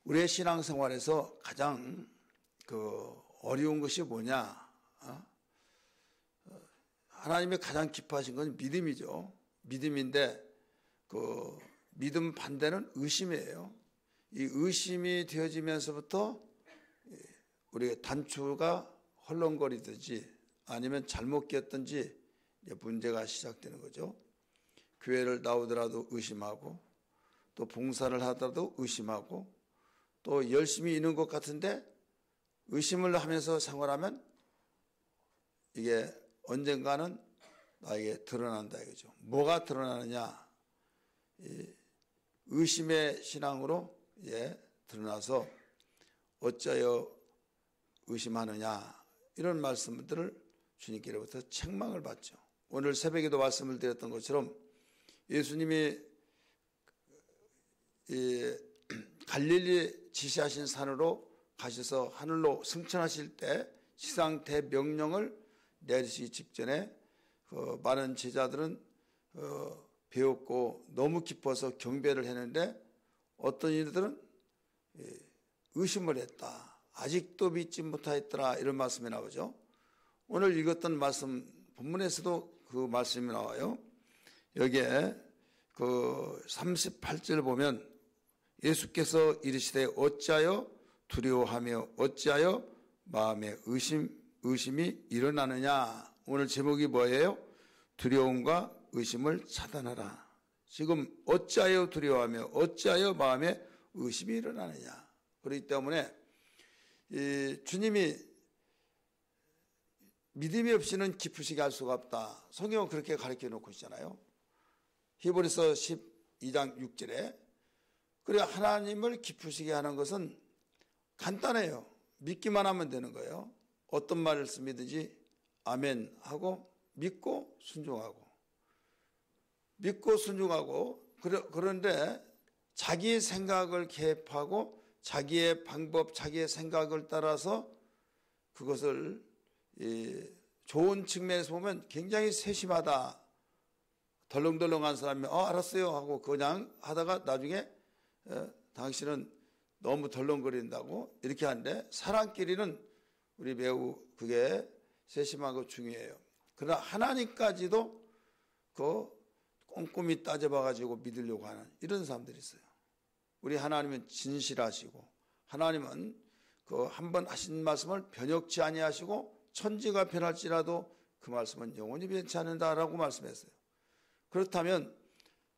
우리의 신앙생활에서 가장 어려운 것이 뭐냐? 하나님이 가장 기뻐하신 건 믿음이죠. 믿음인데 믿음 반대는 의심이에요. 이 의심이 되어지면서부터 우리의 단추가 헐렁거리든지 아니면 잘못 끼었든지 문제가 시작되는 거죠. 교회를 나오더라도 의심하고 또 봉사를 하더라도 의심하고 또 열심히 있는 것 같은데 의심을 하면서 생활하면 이게 언젠가는 나에게 드러난다 이거죠. 뭐가 드러나느냐? 의심의 신앙으로 드러나서 어찌하여 의심하느냐 이런 말씀들을 주님께로부터 책망을 받죠. 오늘 새벽에도 말씀을 드렸던 것처럼 예수님이 갈릴리 지시하신 산으로 가셔서 하늘로 승천하실 때 지상 대명령을 내리시기 직전에 많은 제자들은 배웠고 너무 깊어서 경배를 했는데 어떤 이들은 의심을 했다. 아직도 믿지 못하였더라 이런 말씀이 나오죠. 오늘 읽었던 말씀 본문에서도 그 말씀이 나와요. 여기에 38절 보면 예수께서 이르시되 어찌하여 두려워하며 어찌하여 마음에 의심이 일어나느냐. 오늘 제목이 뭐예요? 두려움과 의심을 차단하라. 지금 어찌하여 두려워하며 어찌하여 마음에 의심이 일어나느냐. 그렇기 때문에 주님이 믿음이 없이는 기쁘시게 할 수가 없다. 성경은 그렇게 가르쳐 놓고 있잖아요. 히브리서 12장 6절에 그래 하나님을 기쁘시게 하는 것은 간단해요. 믿기만 하면 되는 거예요. 어떤 말씀이든지 아멘 하고 믿고 순종하고 그런데 자기의 생각을 개입하고 자기의 방법 자기의 생각을 따라서 그것을 좋은 측면에서 보면 굉장히 세심하다. 덜렁덜렁한 사람이 알았어요 하고 그냥 하다가 나중에 당신은 너무 덜렁거린다고 이렇게 하는데 사람끼리는 우리 매우 그게 세심하고 중요해요. 그러나 하나님까지도 꼼꼼히 따져봐가지고 믿으려고 하는 이런 사람들이 있어요. 우리 하나님은 진실하시고 하나님은 한 번 하신 말씀을 변혁치 아니하시고 천지가 변할지라도 그 말씀은 영원히 변치 않는다라고 말씀했어요. 그렇다면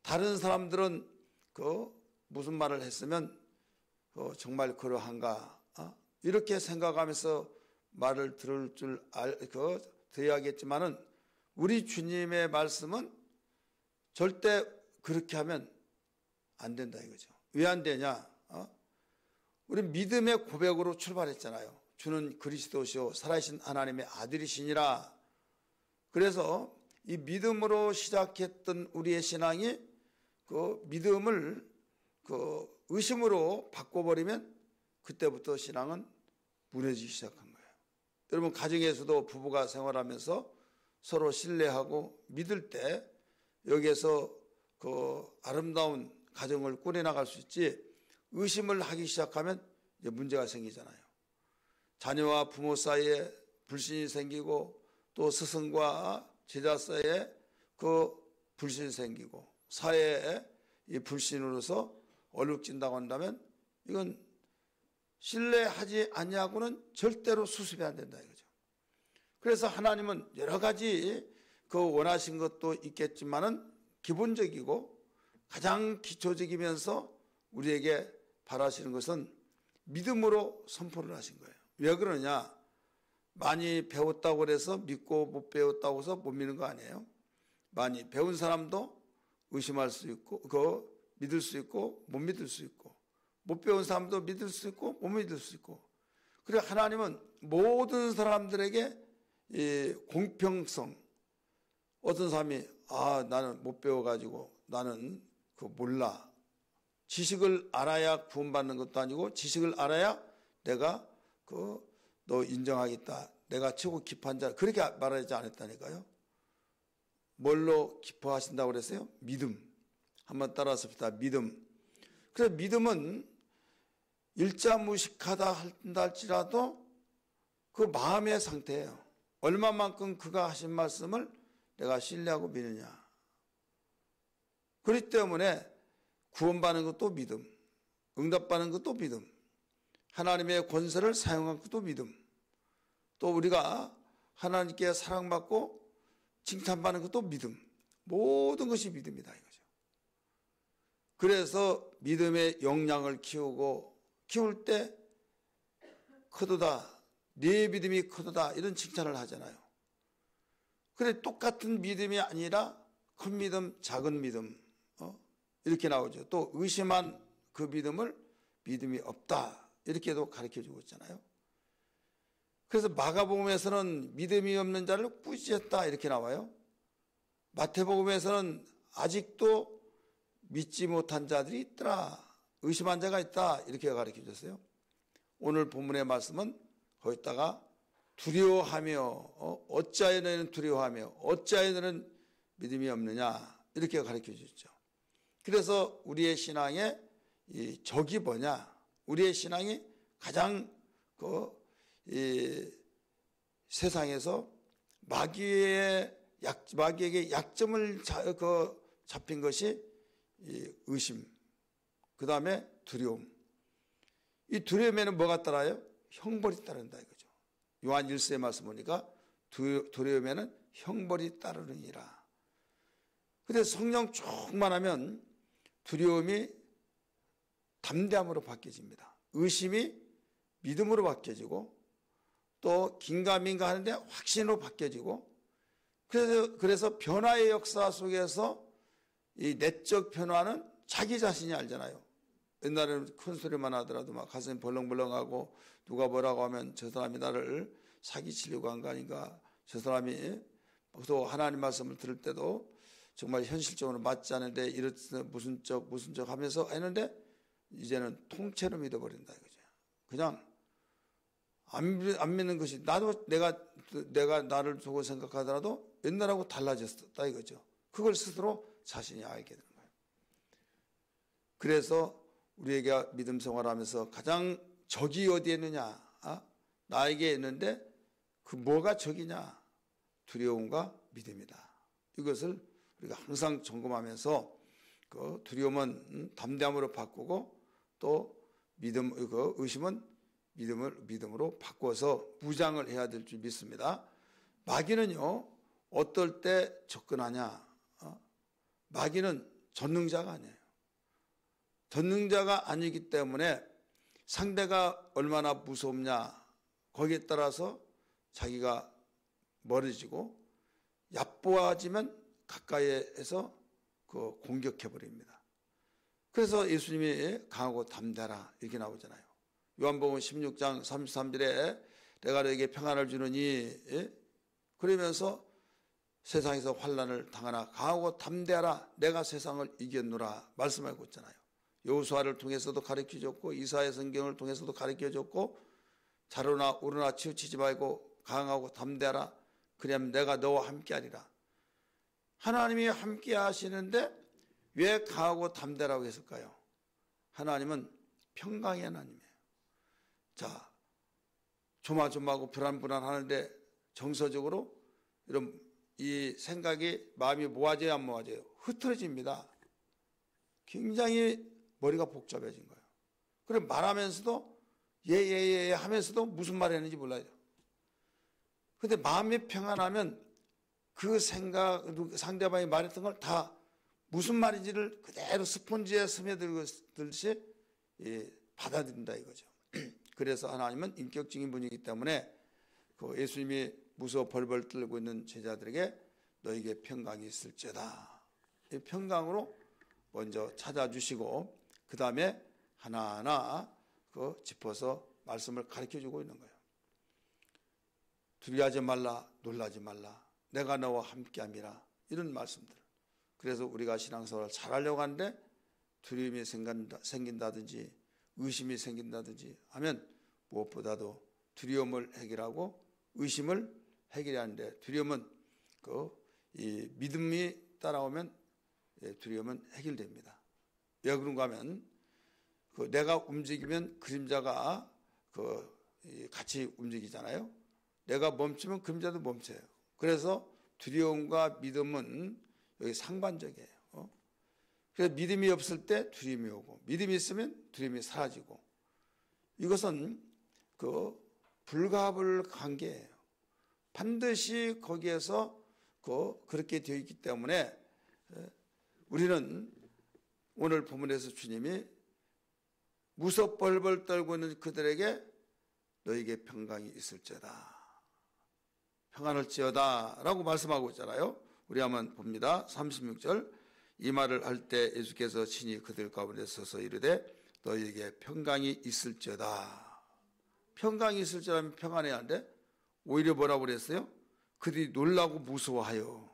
다른 사람들은 무슨 말을 했으면 정말 그러한가 이렇게 생각하면서 말을 들을 줄 드려야겠지만은 우리 주님의 말씀은 절대 그렇게 하면 안 된다 이거죠. 왜 안 되냐? 우리 믿음의 고백으로 출발했잖아요. 주는 그리스도시요 살아계신 하나님의 아들이시니라. 그래서 이 믿음으로 시작했던 우리의 신앙이 믿음을 의심으로 바꿔버리면 그때부터 신앙은 무너지기 시작한 거예요. 여러분 가정에서도 부부가 생활하면서 서로 신뢰하고 믿을 때 여기에서 아름다운 가정을 꾸려나갈 수 있지 의심을 하기 시작하면 이제 문제가 생기잖아요. 자녀와 부모 사이에 불신이 생기고 또 스승과 제자 사이에 불신이 생기고 사회에 이 불신으로서 얼룩진다고 한다면 이건 신뢰하지 않냐고는 절대로 수습이 안 된다 이거죠. 그래서 하나님은 여러 가지 원하신 것도 있겠지만은 기본적이고 가장 기초적이면서 우리에게 바라시는 것은 믿음으로 선포를 하신 거예요. 왜 그러냐? 많이 배웠다고 해서 믿고 못 배웠다고 해서 못 믿는 거 아니에요. 많이 배운 사람도 의심할 수 있고 믿을 수 있고 못 믿을 수 있고 못 배운 사람도 믿을 수 있고 못 믿을 수 있고 그래 하나님은 모든 사람들에게 이 공평성 어떤 사람이 나는 못 배워가지고 나는 몰라 지식을 알아야 구원받는 것도 아니고 지식을 알아야 내가 너 인정하겠다 내가 최고 기뻐한 자 그렇게 말하지 않았다니까요. 뭘로 기뻐하신다고 그랬어요? 믿음. 한번 따라서 봅시다. 믿음. 그래서 믿음은 일자무식하다 한다 할지라도 그 마음의 상태예요. 얼마만큼 그가 하신 말씀을 내가 신뢰하고 믿느냐. 그렇기 때문에 구원받는 것도 믿음, 응답받는 것도 믿음, 하나님의 권세를 사용한 것도 믿음, 또 우리가 하나님께 사랑받고 칭찬받는 것도 믿음, 모든 것이 믿음이다 이거죠. 그래서 믿음의 역량을 키울 때 크도다, 네 믿음이 크도다 이런 칭찬을 하잖아요. 그런데 똑같은 믿음이 아니라 큰 믿음, 작은 믿음 이렇게 나오죠. 또 의심한 그 믿음을 믿음이 없다 이렇게도 가르쳐주고 있잖아요. 그래서 마가복음에서는 믿음이 없는 자를 꾸짖었다 이렇게 나와요. 마태복음에서는 아직도 믿지 못한 자들이 있더라, 의심한 자가 있다 이렇게 가르쳐줬어요. 오늘 본문의 말씀은 거기다가 두려워하며 어찌하여 너희는 두려워하며 어찌하여 너희는 믿음이 없느냐 이렇게 가르쳐주죠. 그래서 우리의 신앙의 이 적이 뭐냐, 우리의 신앙이 가장 세상에서 마귀에게 약점을 잡힌 것이 이 의심, 그 다음에 두려움. 이 두려움에는 뭐가 따라요? 형벌이 따른다 이거죠. 요한 1서의 말씀 보니까 두려움에는 형벌이 따르느니라. 근데 성령 충만하면 두려움이 담대함으로 바뀌어집니다. 의심이 믿음으로 바뀌어지고 또 긴가민가 하는데 확신으로 바뀌어지고, 그래서 변화의 역사 속에서 이 내적 변화는 자기 자신이 알잖아요. 옛날에는 큰 소리만 하더라도 막 가슴이 벌렁벌렁하고 누가 뭐라고 하면 저 사람이 나를 사기치려고 한 거 아닌가, 저 사람이 또 하나님 말씀을 들을 때도 정말 현실적으로 맞지 않은데 이렇 무슨 적 하면서 했는데 이제는 통째로 믿어버린다 이거죠. 그냥 안 믿는 것이, 나도 내가 나를 두고 생각하더라도 옛날하고 달라졌다 이거죠. 그걸 스스로 자신이 알게 되는 거예요. 그래서 우리에게 믿음 생활하면서 가장 적이 어디에 있느냐, 나에게 있는데 그 뭐가 적이냐, 두려움과 믿음이다. 이것을 우리가 항상 점검하면서 그 두려움은 담대함으로 바꾸고 또 의심은 믿음으로 바꿔서 무장을 해야 될 줄 믿습니다. 마귀는요, 어떨 때 접근하냐? 마귀는 전능자가 아니에요. 전능자가 아니기 때문에 상대가 얼마나 무섭냐, 거기에 따라서 자기가 멀어지고 얕보아지면 가까이에서 공격해버립니다. 그래서 예수님이 강하고 담대하라 이렇게 나오잖아요. 요한복음 16장 33절에 내가 너에게 평안을 주느니, 그러면서 세상에서 환난을 당하나 강하고 담대하라 내가 세상을 이겼노라 말씀하고 있잖아요. 여호수아를 통해서도 가르쳐줬고 이사야 성경을 통해서도 가르쳐줬고 좌로나 우로나 치우치지 말고 강하고 담대하라 그러면 내가 너와 함께하리라. 하나님이 함께 하시는데 왜 강하고 담대라고 했을까요? 하나님은 평강의 하나님이에요. 자, 조마조마하고 불안하는데 정서적으로 이런 이 생각이, 마음이 모아져야 안 모아져요? 흐트러집니다. 굉장히 머리가 복잡해진 거예요. 그래 말하면서도 예 하면서도 무슨 말을 했는지 몰라요. 근데 마음이 평안하면 그 생각, 상대방이 말했던 걸 다 무슨 말인지를 그대로 스폰지에 스며들듯이 받아들인다 이거죠. 그래서 하나님은 인격적인 분이기 때문에 그 예수님이 무서워 벌벌 떨고 있는 제자들에게 너에게 평강이 있을지어다. 이 평강으로 먼저 찾아주시고 그 다음에 하나하나 짚어서 말씀을 가르쳐주고 있는 거예요. 두려워하지 말라, 놀라지 말라, 내가 너와 함께함이라, 이런 말씀들. 그래서 우리가 신앙생활을 잘하려고 하는데 두려움이 생긴다든지 의심이 생긴다든지 하면 무엇보다도 두려움을 해결하고 의심을 해결하는데, 두려움은 이 믿음이 따라오면 두려움은 해결됩니다. 왜 그런가 하면 내가 움직이면 그림자가 같이 움직이잖아요. 내가 멈추면 그림자도 멈춰요. 그래서 두려움과 믿음은 여기 상반적이에요. 그래서 믿음이 없을 때 두려움이 오고, 믿음이 있으면 두려움이 사라지고, 이것은 불가불 관계예요. 반드시 거기에서 그렇게 되어 있기 때문에 우리는 오늘 본문에서 주님이 무섭 벌벌 떨고 있는 그들에게 너에게 평강이 있을지어다, 평안할지어다 라고 말씀하고 있잖아요. 우리 한번 봅니다. 36절. 이 말을 할 때 예수께서 친히 그들 가운데 서서 이르되 너희에게 평강이 있을지어다. 평강이 있을지어다면 평안해야 하는데 오히려 뭐라고 그랬어요? 그들이 놀라고 무서워하여.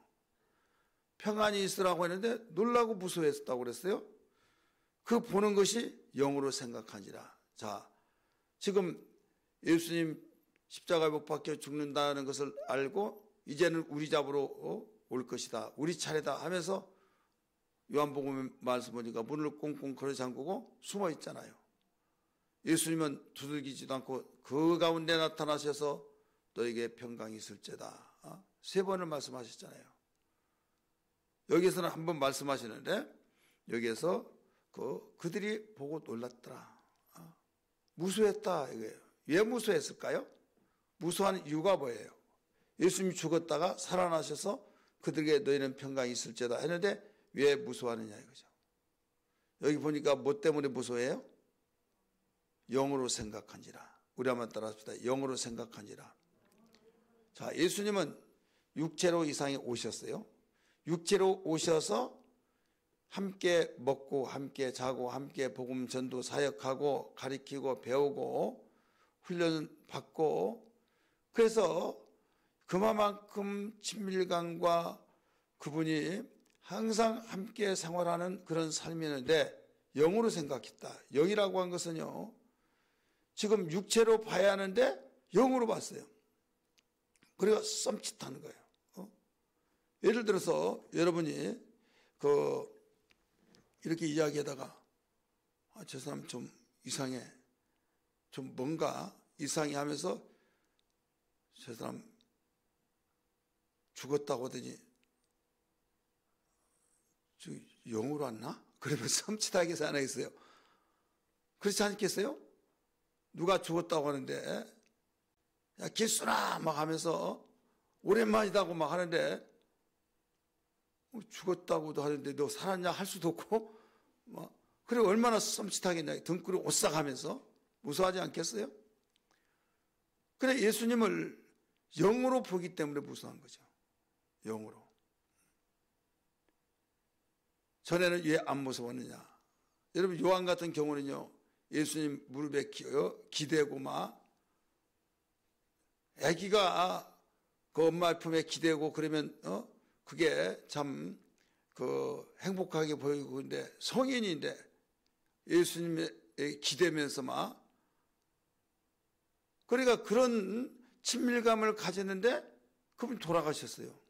평안이 있으라고 했는데 놀라고 무서워했다고 그랬어요. 그 보는 것이 영으로 생각하니라. 자, 지금 예수님 십자가에 못 박혀 죽는다는 것을 알고 이제는 우리 잡으러 올 것이다, 우리 차례다 하면서 요한복음 말씀 보니까 문을 꽁꽁 걸어 잠그고 숨어 있잖아요. 예수님은 두들기지도 않고 그 가운데 나타나셔서 너에게 평강이 있을지어다 3번을 말씀하셨잖아요. 여기서는 한 번 말씀하시는데 여기에서 그들이 보고 놀랐더라, 무수했다 이거예요. 왜 무수했을까요? 무수한 이유가 뭐예요? 예수님이 죽었다가 살아나셔서 그들에게 너희는 평강이 있을지어다 했는데 왜 무수하느냐 이거죠. 여기 보니까 뭐 때문에 무수해요? 영으로 생각한지라. 우리 한번 따라합시다. 영으로 생각한지라. 자, 예수님은 육체로 이 세상에 오셨어요. 육체로 오셔서 함께 먹고 함께 자고 함께 복음 전도 사역하고 가르치고 배우고 훈련 받고, 그래서 그만큼 친밀감과 그분이 항상 함께 생활하는 그런 삶이었는데 영으로 생각했다. 영이라고 한 것은요, 지금 육체로 봐야 하는데 영으로 봤어요. 그래서 썸칫하는 거예요. 예를 들어서 여러분이 이렇게 이야기하다가 저 사람 좀 이상해, 좀 뭔가 이상해 하면서 저 사람 죽었다고 하더니 저 영으로 왔나? 그러면 썸칫하게 생각했어요. 그렇지 않겠어요? 누가 죽었다고 하는데 야 길순아 막 하면서 오랜만이다고 막 하는데 죽었다고도 하는데 너 살았냐 할 수도 없고 막 그래 얼마나 썸칫하겠냐. 등골이 오싹하면서 무서워하지 않겠어요? 그래 예수님을 영으로 보기 때문에 무서워한 거죠. 영으로. 전에는 왜 안 무서웠느냐? 여러분 요한 같은 경우는요, 예수님 무릎에 기대고 막 아기가 그 엄마 품에 기대고 그러면 그게 참 행복하게 보이고, 근데 성인인데 예수님에 기대면서 막 그러니까 그런 친밀감을 가졌는데 그분이 돌아가셨어요.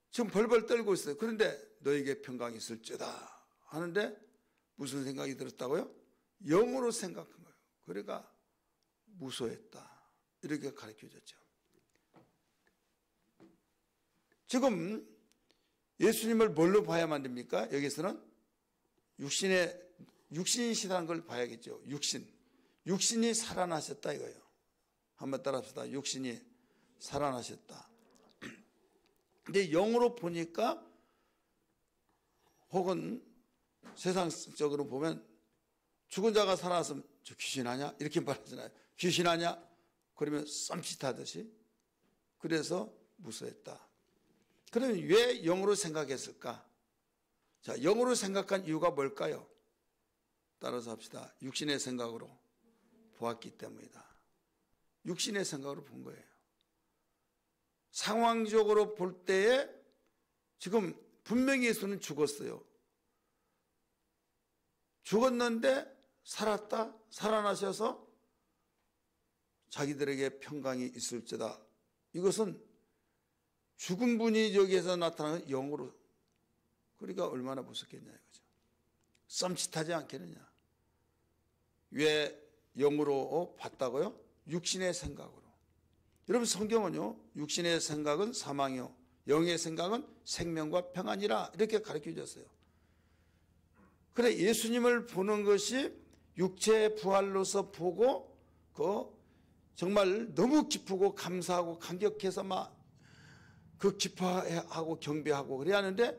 지금 벌벌 떨고 있어요. 그런데 너에게 평강이 있을지어다 하는데 무슨 생각이 들었다고요? 영으로 생각한 거예요. 그러니까 무소했다 이렇게 가르쳐줬죠. 지금 예수님을 뭘로 봐야만 됩니까? 여기서는 육신이시라는 걸 봐야겠죠. 육신이 살아나셨다 이거예요. 한번 따라합시다. 육신이 살아나셨다. 근데 영으로 보니까, 혹은 세상적으로 보면 죽은 자가 살아났으면 저 귀신 아냐? 이렇게 말하잖아요. 귀신 아냐? 그러면 썸칫하듯이. 그래서 무서웠다. 그러면 왜 영으로 생각했을까? 자, 영으로 생각한 이유가 뭘까요? 따라서 합시다. 육신의 생각으로 보았기 때문이다. 육신의 생각으로 본 거예요. 상황적으로 볼 때에 지금 분명히 예수는 죽었어요. 죽었는데 살았다, 살아나셔서 자기들에게 평강이 있을지다. 이것은 죽은 분이 여기에서 나타나는 영으로, 그러니까 얼마나 무섭겠냐 이거죠. 썸칫하지 않겠느냐. 왜 영으로 봤다고요? 육신의 생각으로. 여러분 성경은요, 육신의 생각은 사망이요 영의 생각은 생명과 평안이라 이렇게 가르쳐 줬어요. 그래 예수님을 보는 것이 육체의 부활로서 보고 정말 너무 기쁘고 감사하고 감격해서 막 그 기뻐하고 경배하고 그래야 하는데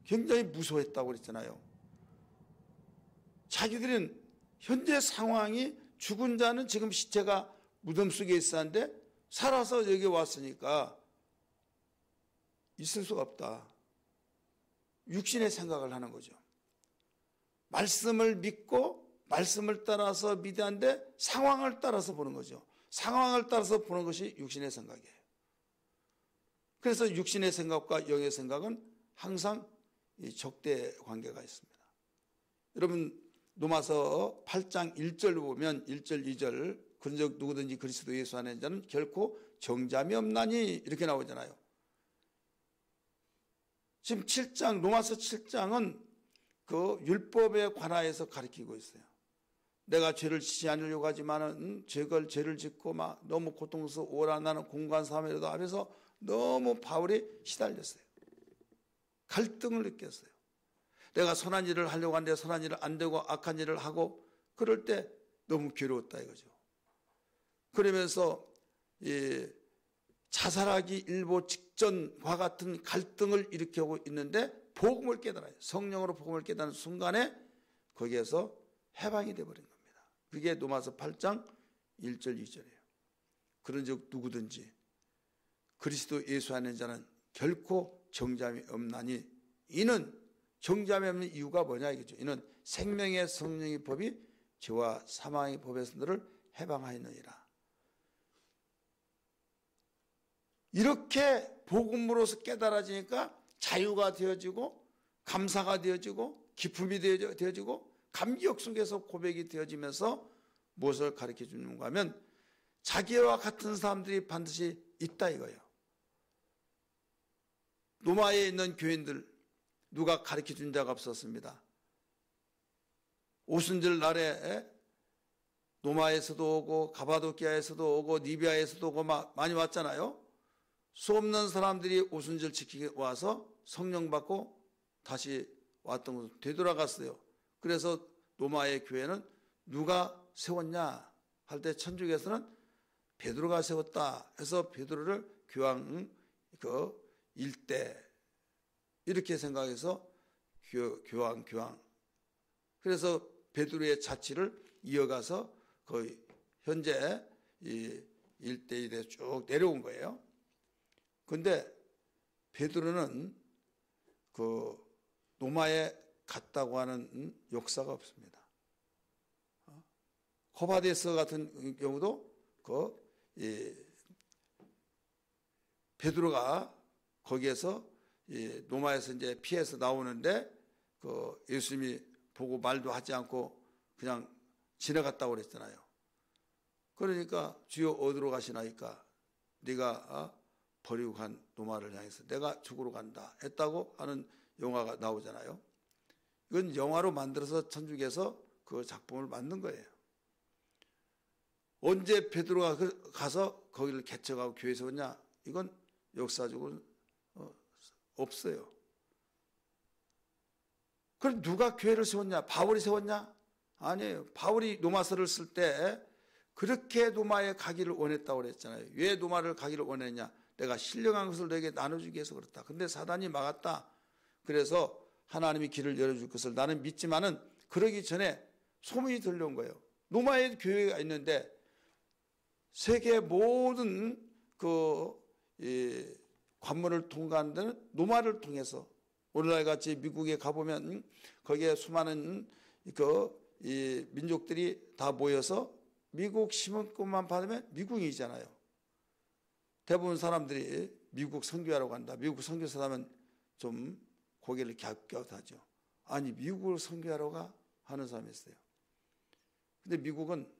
굉장히 무서워했다고 그랬잖아요. 자기들은 현재 상황이 죽은 자는 지금 시체가 무덤 속에 있었는데 살아서 여기 왔으니까 있을 수가 없다. 육신의 생각을 하는 거죠. 말씀을 믿고 말씀을 따라서 믿었는데 상황을 따라서 보는 거죠. 상황을 따라서 보는 것이 육신의 생각이에요. 그래서 육신의 생각과 영의 생각은 항상 적대 관계가 있습니다. 여러분 로마서 8장 1절 보면 1절 2절 그런즉 누구든지 그리스도 예수 안에 있는 자는 결코 정죄함이 없나니 이렇게 나오잖아요. 지금 7장 로마서 7장은 그 율법에 관하여서 가르치고 있어요. 내가 죄를 지지 않으려고 하지만은 죄를 짓고 막 너무 고통스러워 오라 나는 공간 사람이라도 하면서 너무 바울이 시달렸어요. 갈등을 느꼈어요. 내가 선한 일을 하려고 하는데 선한 일을 안 되고 악한 일을 하고 그럴 때 너무 괴로웠다 이거죠. 그러면서 자살하기 일보 직전과 같은 갈등을 일으키고 있는데 복음을 깨달아요. 성령으로 복음을 깨닫는 순간에 거기에서 해방이 되어버린 겁니다. 그게 로마서 8장 1절 2절이에요. 그런즉 누구든지 그리스도 예수 안에 있는 자는 결코 정죄함이 없나니 이는 정죄함이 없는 이유가 뭐냐 이거죠. 이는 생명의 성령의 법이 죄와 사망의 법에서 너를 해방하였느니라. 이렇게 복음으로서 깨달아지니까 자유가 되어지고 감사가 되어지고 기쁨이 되어지고 감격 속에서 고백이 되어지면서 무엇을 가르쳐 주는가 하면 자기와 같은 사람들이 반드시 있다 이거예요. 로마에 있는 교인들 누가 가르쳐 준 자가 없었습니다. 오순절 날에 로마에서도 오고 가바도키아에서도 오고 니비아에서도 오고 많이 왔잖아요. 수 없는 사람들이 오순절 지키기 와서 성령 받고 다시 왔던 것을 되돌아갔어요. 그래서 로마의 교회는 누가 세웠냐 할 때 천주교에서는 베드로가 세웠다 해서 베드로를 교황 일대 이렇게 생각해서 교황 그래서 베드로의 자치를 이어가서 거의 현재 이 일대일에 쭉 내려온 거예요. 그런데 베드로는 그 로마에 갔다고 하는 역사가 없습니다. 호바데스 같은 경우도 베드로가 거기에서 로마에서 이제 피해서 나오는데 예수님이 보고 말도 하지 않고 그냥 지나갔다고 그랬잖아요. 그러니까 주여 어디로 가시나이까 네가 버리고 간 로마를 향해서 내가 죽으러 간다 했다고 하는 영화가 나오잖아요. 이건 영화로 만들어서 천주교에서 그 작품을 만든 거예요. 언제 베드로가 가서 거기를 개척하고 교회 세웠냐? 이건 역사적으로 없어요. 그럼 누가 교회를 세웠냐? 바울이 세웠냐? 아니에요. 바울이 로마서를 쓸 때 그렇게 로마에 가기를 원했다고 그랬잖아요. 왜 로마를 가기를 원했냐? 내가 신령한 것을 너에게 나눠주기 위해서 그렇다. 근데 사단이 막았다. 그래서 하나님이 길을 열어줄 것을 나는 믿지만은 그러기 전에 소문이 들려온 거예요. 로마에 교회가 있는데 세계 모든 관문을 통과하는 데는 로마를 통해서 오늘날 같이 미국에 가보면 거기에 수많은 민족들이 다 모여서 미국 신문권만 받으면 미국인이잖아요. 대부분 사람들이 미국 선교하러 간다. 미국 선교사 하면 좀 고개를 갸웃갸웃하죠. 아니 미국을 선교하러 가? 하는 사람이 있어요. 근데 미국은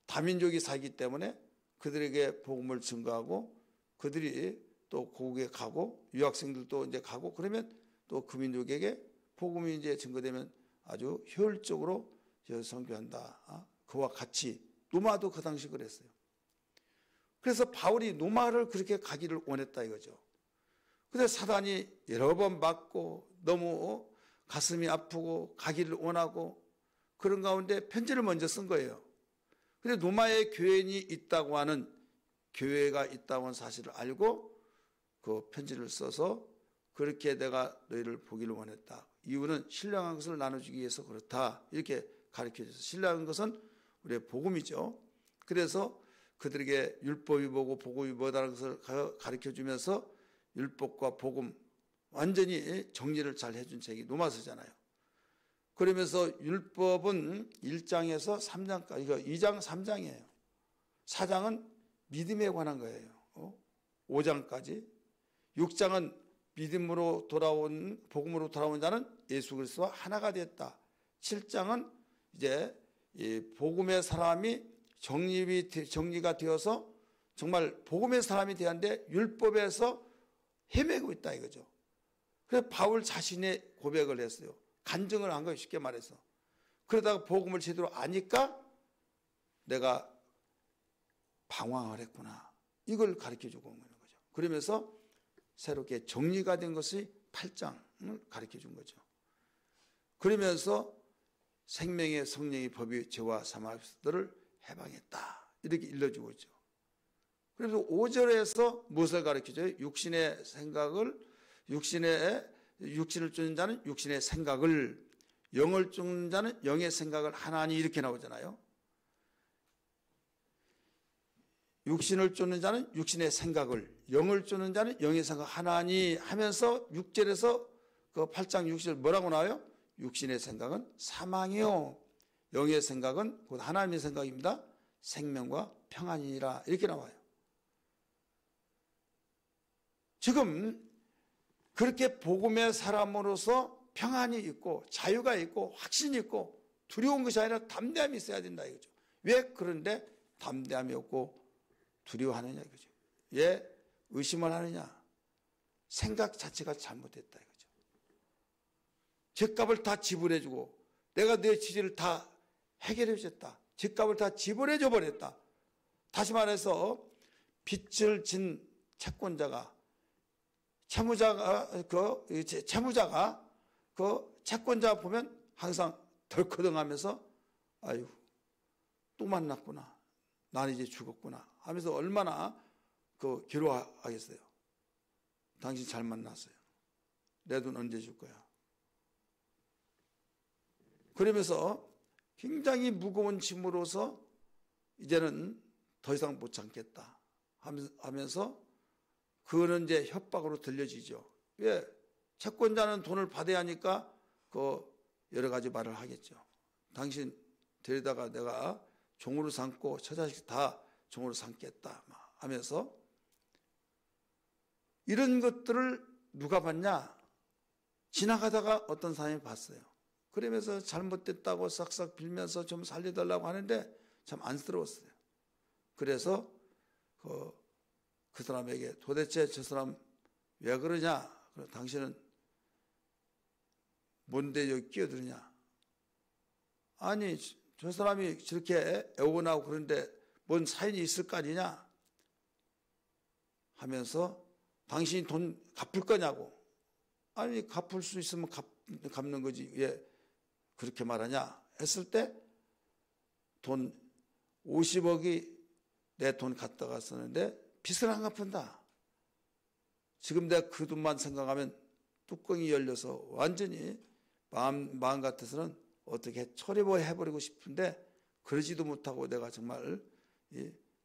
다민족이 살기 때문에 그들에게 복음을 증거하고 그들이 또 고국에 가고 유학생들도 이제 가고 그러면 또 그 민족에게 복음이 이제 증거되면 아주 효율적으로 선교한다. 그와 같이 노마도 그 당시 그랬어요. 그래서 바울이 노마를 그렇게 가기를 원했다 이거죠. 근데 사단이 여러 번 맞고 너무 가슴이 아프고 가기를 원하고 그런 가운데 편지를 먼저 쓴 거예요. 근데 노마의 교인이 있다고 하는 교회가 있다고 하는 사실을 알고 그 편지를 써서 그렇게 내가 너희를 보기를 원했다. 이유는 신령한 것을 나눠주기 위해서 그렇다. 이렇게 가르쳐줘서 신령한 것은 우리의 복음이죠. 그래서 그들에게 율법이 뭐고 복음이 뭐다라는 것을 가르쳐주면서 율법과 복음 완전히 정리를 잘 해준 책이 로마서잖아요. 그러면서 율법은 1장에서 3장까지, 이거 2장 3장이에요. 4장은 믿음에 관한 거예요. 5장까지. 6장은 믿음으로 돌아온, 복음으로 돌아온 자는 예수 그리스도와 하나가 됐다. 7장은 이제 이 복음의 사람이 정리가 되어서 정말 복음의 사람이 되었는데 율법에서 헤매고 있다 이거죠. 그래서 바울 자신의 고백을 했어요. 간증을 한 거예요. 쉽게 말해서. 그러다가 복음을 제대로 아니까 내가 방황을 했구나. 이걸 가르쳐주고 온 거죠. 그러면서 새롭게 정리가 된 것이 8장을 가르쳐준 거죠. 그러면서 생명의 성령의 법이 죄와 사망들을 해방했다. 이렇게 일러주고 있죠. 그래서 5절에서 무엇을 가르쳐줘요? 육신의 생각을, 육신을 쫓는 자는 육신의 생각을, 영을 쫓는 자는 영의 생각을 하나니 이렇게 나오잖아요. 육신을 쫓는 자는 육신의 생각을, 영을 쫓는 자는 영의 생각 하나니 하면서 6절에서 그 8장 6절 뭐라고 나와요? 육신의 생각은 사망이요, 영의 생각은 곧 하나님의 생각입니다. 생명과 평안이니라 이렇게 나와요. 지금 그렇게 복음의 사람으로서 평안이 있고 자유가 있고 확신이 있고 두려운 것이 아니라 담대함이 있어야 된다 이거죠. 왜 그런데 담대함이 없고 두려워하느냐 이거죠. 왜 의심을 하느냐? 생각 자체가 잘못됐다 이거죠. 죗값을 다 지불해주고 내가 내 지지를 다 해결해줬다. 죗값을 다 지불해줘 버렸다. 다시 말해서 빚을 진 채권자가 채무자가 그 채권자 보면 항상 덜커덩하면서 아유 또 만났구나. 난 이제 죽었구나 하면서 얼마나 그 괴로워하겠어요. 당신 잘 만났어요. 내 돈 언제 줄 거야. 그러면서 굉장히 무거운 짐으로서 이제는 더 이상 못 참겠다 하면서 그거는 이제 협박으로 들려지죠. 왜? 채권자는 돈을 받아야 하니까 그 여러 가지 말을 하겠죠. 당신 데려다가 내가 종으로 삼고 처자식 다 종으로 삼겠다 하면서 이런 것들을 누가 봤냐? 지나가다가 어떤 사람이 봤어요. 그러면서 잘못됐다고 싹싹 빌면서 좀 살려달라고 하는데 참 안쓰러웠어요. 그래서 그 사람에게 도대체 저 사람 왜 그러냐? 당신은 뭔데 여기 끼어드느냐? 아니 저 사람이 저렇게 애원하고 그런데 뭔 사연이 있을 거 아니냐? 하면서 당신이 돈 갚을 거냐고. 아니 갚을 수 있으면 갚는 거지 왜 그렇게 말하냐 했을 때 돈 50억이 내 돈 갖다가 썼는데 빚을 안 갚는다. 지금 내가 그 돈만 생각하면 뚜껑이 열려서 완전히 마음 같아서는 어떻게 처리해버리고 싶은데 그러지도 못하고 내가 정말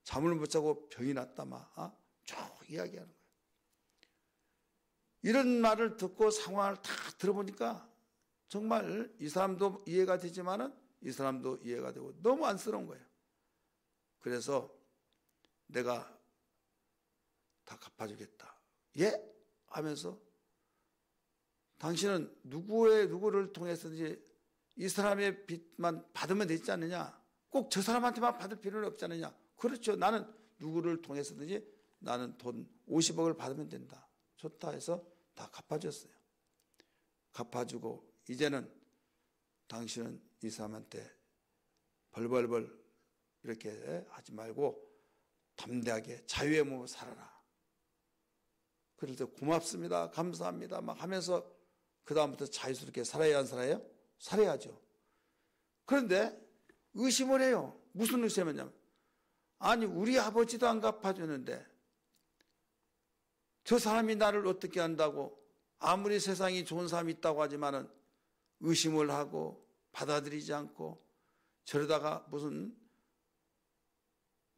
잠을 못 자고 병이 났다 쭉 이야기하는 거예요. 이런 말을 듣고 상황을 다 들어보니까 정말 이 사람도 이해가 되지만은 이 사람도 이해가 되고 너무 안쓰러운 거예요. 그래서 내가 다 갚아주겠다. 예? 하면서 당신은 누구를 통해서든지 이 사람의 빚만 받으면 되지 않느냐? 꼭 저 사람한테만 받을 필요는 없지 않느냐? 그렇죠. 나는 누구를 통해서든지 나는 돈 50억을 받으면 된다. 좋다 해서 다 갚아줬어요. 갚아주고 이제는 당신은 이 사람한테 벌벌벌 이렇게 하지 말고 담대하게 자유의 몸으로 살아라. 그럴 때 고맙습니다, 감사합니다 막 하면서 그 다음부터 자유스럽게 살아야 안 살아요? 살아야죠. 그런데 의심을 해요. 무슨 의심이냐면, 아니 우리 아버지도 안 갚아주는데 저 사람이 나를 어떻게 한다고, 아무리 세상이 좋은 사람이 있다고 하지만은 의심을 하고 받아들이지 않고, 저러다가 무슨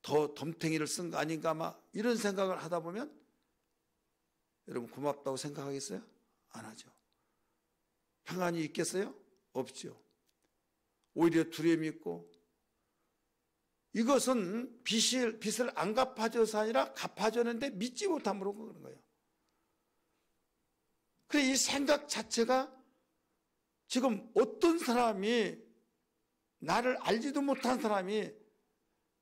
더 덤탱이를 쓴 거 아닌가 막 이런 생각을 하다 보면 여러분 고맙다고 생각하겠어요? 안 하죠. 평안이 있겠어요? 없죠. 오히려 두려움이 있고, 이것은 빚을 안 갚아줘서 아니라 갚아줬는데 믿지 못함으로 그런 거예요. 그래, 이 생각 자체가 지금 어떤 사람이, 나를 알지도 못한 사람이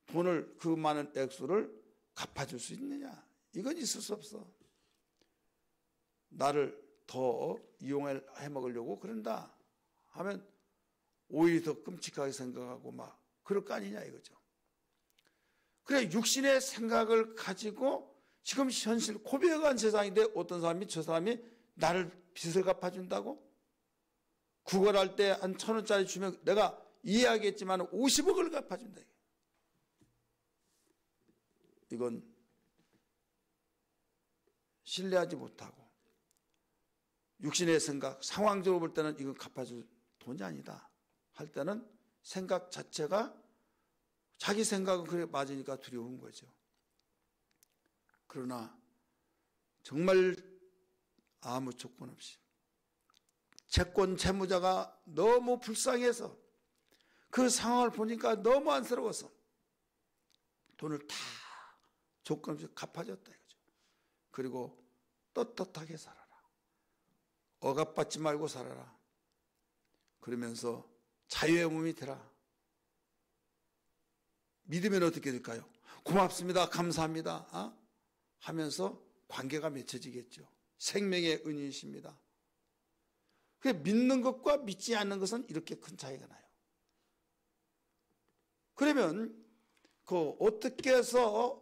돈을, 그 많은 액수를 갚아줄 수 있느냐? 이건 있을 수 없어. 나를 더 이용해 먹으려고 그런다 하면 오히려 더 끔찍하게 생각하고 막 그럴 거 아니냐 이거죠. 그래, 육신의 생각을 가지고 지금 현실 고백한 세상인데 어떤 사람이, 저 사람이 나를 빚을 갚아준다고? 구걸할 때 한 1,000원짜리 주면 내가 이해하겠지만 50억을 갚아준다. 이건 신뢰하지 못하고, 육신의 생각, 상황적으로 볼 때는 이건 갚아줄 돈이 아니다 할 때는 생각 자체가, 자기 생각은 그래 맞으니까 두려운 거죠. 그러나 정말 아무 조건 없이 채권 채무자가 너무 불쌍해서, 그 상황을 보니까 너무 안쓰러워서 돈을 다 조건 없이 갚아줬다 이거죠. 그리고 떳떳하게 살아라. 억압받지 말고 살아라. 그러면서 자유의 몸이 되라. 믿으면 어떻게 될까요? 고맙습니다, 감사합니다 하면서 관계가 맺혀지겠죠. 생명의 은인이십니다. 믿는 것과 믿지 않는 것은 이렇게 큰 차이가 나요. 그러면 어떻게 해서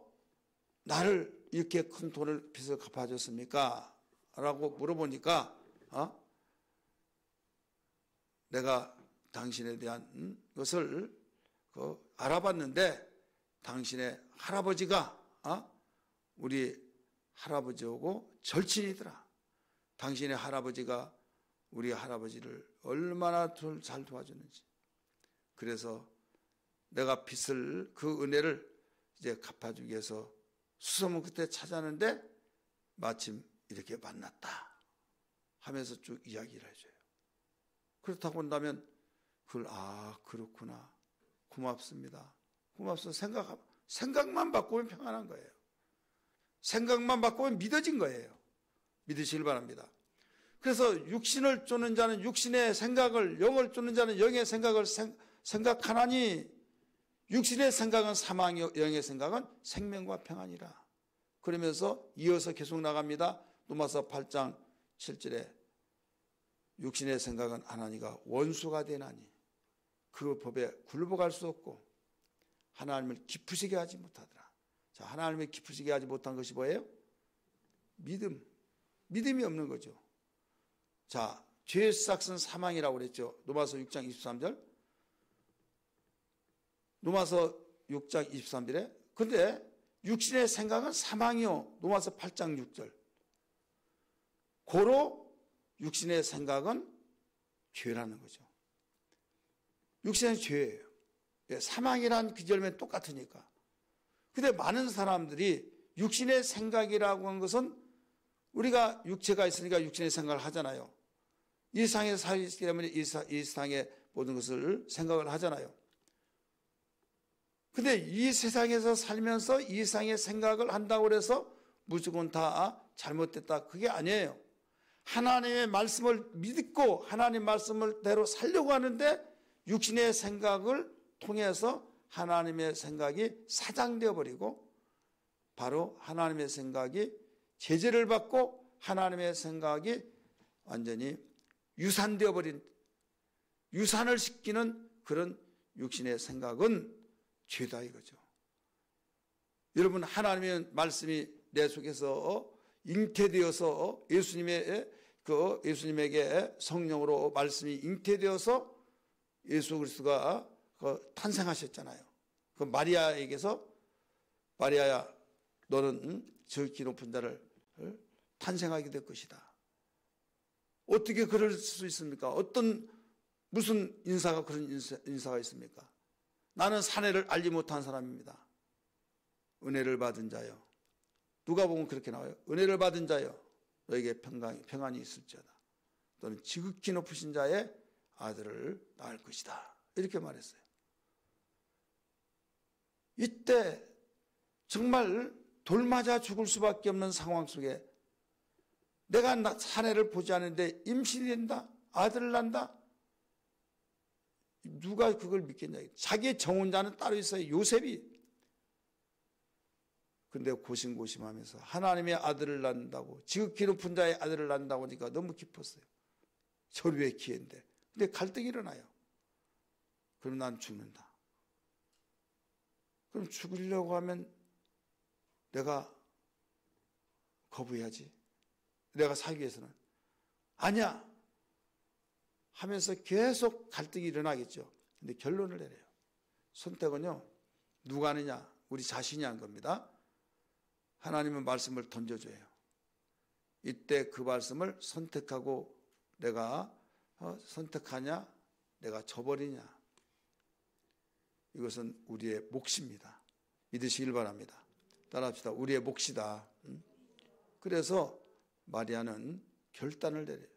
나를 이렇게 큰 돈을 빚을 갚아줬습니까? 라고 물어보니까 내가 당신에 대한 것을 알아봤는데, 당신의 할아버지가 우리 할아버지하고 절친이더라. 당신의 할아버지가 우리 할아버지를 얼마나 잘 도와줬는지. 그래서 내가 빚을, 그 은혜를 이제 갚아주기 위해서 수소문 그때 찾았는데 마침 이렇게 만났다 하면서 쭉 이야기를 해줘요. 그렇다고 한다면 그걸, 그렇구나, 고맙습니다, 고맙습니다 생각만 바꾸면 평안한 거예요. 생각만 바꾸면 믿어진 거예요. 믿으시길 바랍니다. 그래서 육신을 쫓는 자는 육신의 생각을, 영을 쫓는 자는 영의 생각을 생각하나니, 육신의 생각은 사망이요 영의 생각은 생명과 평안이라. 그러면서 이어서 계속 나갑니다. 로마서 8장 7절에 육신의 생각은 하나님과 원수가 되나니 그 법에 굴복할 수 없고 하나님을 기쁘시게 하지 못하더라. 자, 하나님을 기쁘시게 하지 못한 것이 뭐예요? 믿음이 없는 거죠. 자, 죄의 삭은 사망이라고 그랬죠. 로마서 6장 23절. 로마서 6장 23절에. 근데 육신의 생각은 사망이요. 로마서 8장 6절. 고로 육신의 생각은 죄라는 거죠. 육신은 죄예요. 사망이란 비절면 똑같으니까. 근데 많은 사람들이 육신의 생각이라고 한 것은, 우리가 육체가 있으니까 육신의 생각을 하잖아요. 이 세상에 살기 때문에 이 세상의 모든 것을 생각을 하잖아요. 근데 이 세상에서 살면서 이 세상의 생각을 한다고 해서 무조건 다 잘못됐다, 그게 아니에요. 하나님의 말씀을 믿고 하나님 말씀을대로 살려고 하는데 육신의 생각을 통해서 하나님의 생각이 사장되어 버리고, 바로 하나님의 생각이 제재를 받고 하나님의 생각이 완전히 유산되어 버린, 유산을 시키는 그런 육신의 생각은 죄다 이거죠. 여러분, 하나님의 말씀이 내 속에서 잉태되어서 예수님에게 성령으로 말씀이 잉태되어서 예수 그리스도가 탄생하셨잖아요. 그 마리아에게서 마리아야 너는 지극히 높은 자를 탄생하게 될 것이다. 어떻게 그럴 수 있습니까? 무슨 인사가 그런 인사가 있습니까? 나는 사내를 알지 못한 사람입니다. 은혜를 받은 자여. 누가 보면 그렇게 나와요. 은혜를 받은 자여 너에게 평안이 있을지어다. 너는 지극히 높으신 자의 아들을 낳을 것이다. 이렇게 말했어요. 이때 정말 돌 맞아 죽을 수밖에 없는 상황 속에 내가 사내를 보지 않는데 임신이 된다? 아들을 낳는다? 누가 그걸 믿겠냐. 자기의 정혼자는 따로 있어요. 요셉이. 근데 고심고심하면서 하나님의 아들을 낳는다고, 지극히 높은 자의 아들을 낳는다고 하니까 너무 기뻤어요. 절유의 기회인데. 근데 갈등이 일어나요. 그럼 난 죽는다. 그럼 죽으려고 하면 내가 거부해야지. 내가 살기 위해서는. 아니야 하면서 계속 갈등이 일어나겠죠. 근데 결론을 내려요. 선택은요, 누가 하느냐? 우리 자신이 한 겁니다. 하나님은 말씀을 던져줘요. 이때 그 말씀을 선택하고 내가 선택하냐, 내가 저버리냐. 이것은 우리의 몫입니다. 믿으시길 바랍니다. 따라합시다. 우리의 몫이다. 그래서 마리아는 결단을 내려요.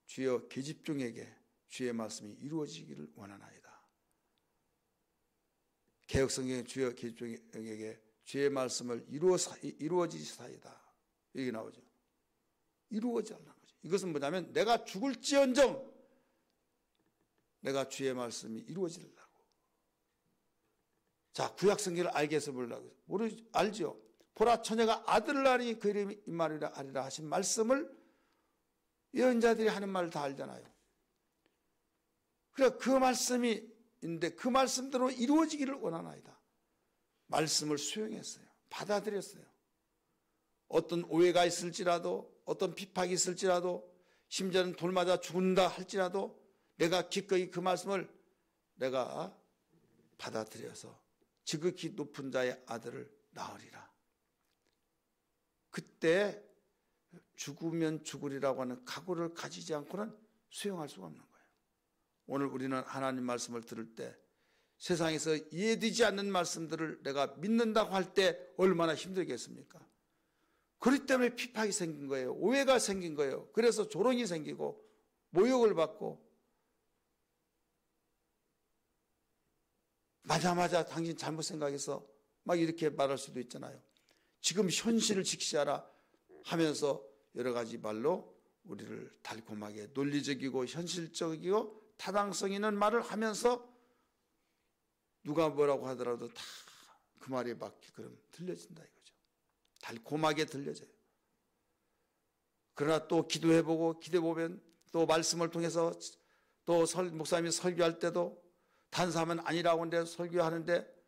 주여 계집종에게 주의 말씀이 이루어지기를 원하나이다. 개혁성경에 주여 계집종에게 주의 말씀을 이루어지사이다. 여기 나오죠. 이루어지라는 거죠. 이것은 뭐냐면 내가 죽을지언정 내가 주의 말씀이 이루어지려고. 자, 구약성경을 알게 해서 보려고. 알죠? 보라 처녀가 아들을 낳으니 그 이름이 임마누엘이라 하리라 하신 말씀을 예언자들이 하는 말을 다 알잖아요. 그래 그 말씀이 있는데 그 말씀대로 이루어지기를 원하나이다. 말씀을 수용했어요. 받아들였어요. 어떤 오해가 있을지라도, 어떤 비판이 있을지라도, 심지어는 돌 맞아 죽는다 할지라도 내가 기꺼이 그 말씀을 내가 받아들여서 지극히 높은 자의 아들을 낳으리라. 그때 죽으면 죽으리라고 하는 각오를 가지지 않고는 수용할 수가 없는 거예요. 오늘 우리는 하나님 말씀을 들을 때 세상에서 이해되지 않는 말씀들을 내가 믿는다고 할 때 얼마나 힘들겠습니까? 그렇기 때문에 핍박이 생긴 거예요. 오해가 생긴 거예요. 그래서 조롱이 생기고 모욕을 받고 맞아 당신 잘못 생각해서 막 이렇게 말할 수도 있잖아요. 지금 현실을 지키자라 하면서 여러 가지 말로 우리를 달콤하게 논리적이고 현실적이고 타당성 있는 말을 하면서 누가 뭐라고 하더라도 다 그 말에 맞게 그럼 들려진다 이거죠. 달콤하게 들려져요. 그러나 또 기도해보고 기도해보면 또 말씀을 통해서 또 목사님이 설교할 때도 단사하면 아니라고 하는데 설교하는데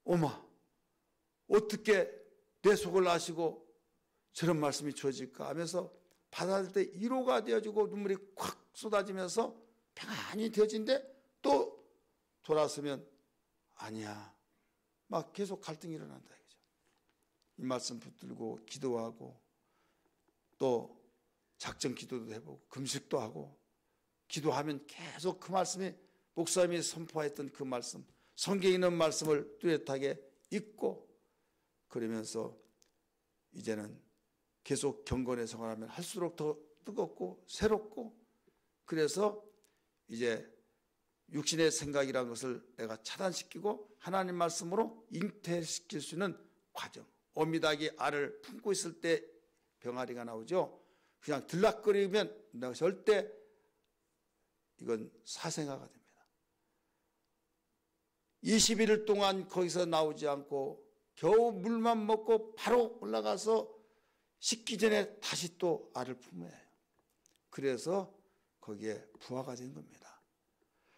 어머 어떻게 내 속을 아시고 저런 말씀이 주어질까 하면서 받아들일 때 위로가 되어지고 눈물이 콱 쏟아지면서 평안이 되어진데 또 돌아서면 아니야. 막 계속 갈등이 일어난다 이거죠. 이 말씀 붙들고 기도하고 또 작정 기도도 해보고 금식도 하고 기도하면 계속 그 말씀이 목사님이 선포했던 그 말씀, 성경에 있는 말씀을 뚜렷하게 읽고 그러면서 이제는 계속 경건의 생활하면 할수록 더 뜨겁고 새롭고 그래서 이제 육신의 생각이라는 것을 내가 차단시키고 하나님 말씀으로 잉태시킬 수 있는 과정. 어미닭이 알을 품고 있을 때 병아리가 나오죠. 그냥 들락거리면 내가 절대 이건 사생아가 됩니다. 21일 동안 거기서 나오지 않고 겨우 물만 먹고 바로 올라가서 씻기 전에 다시 또 알을 품어야 해요. 그래서 거기에 부화가 된 겁니다.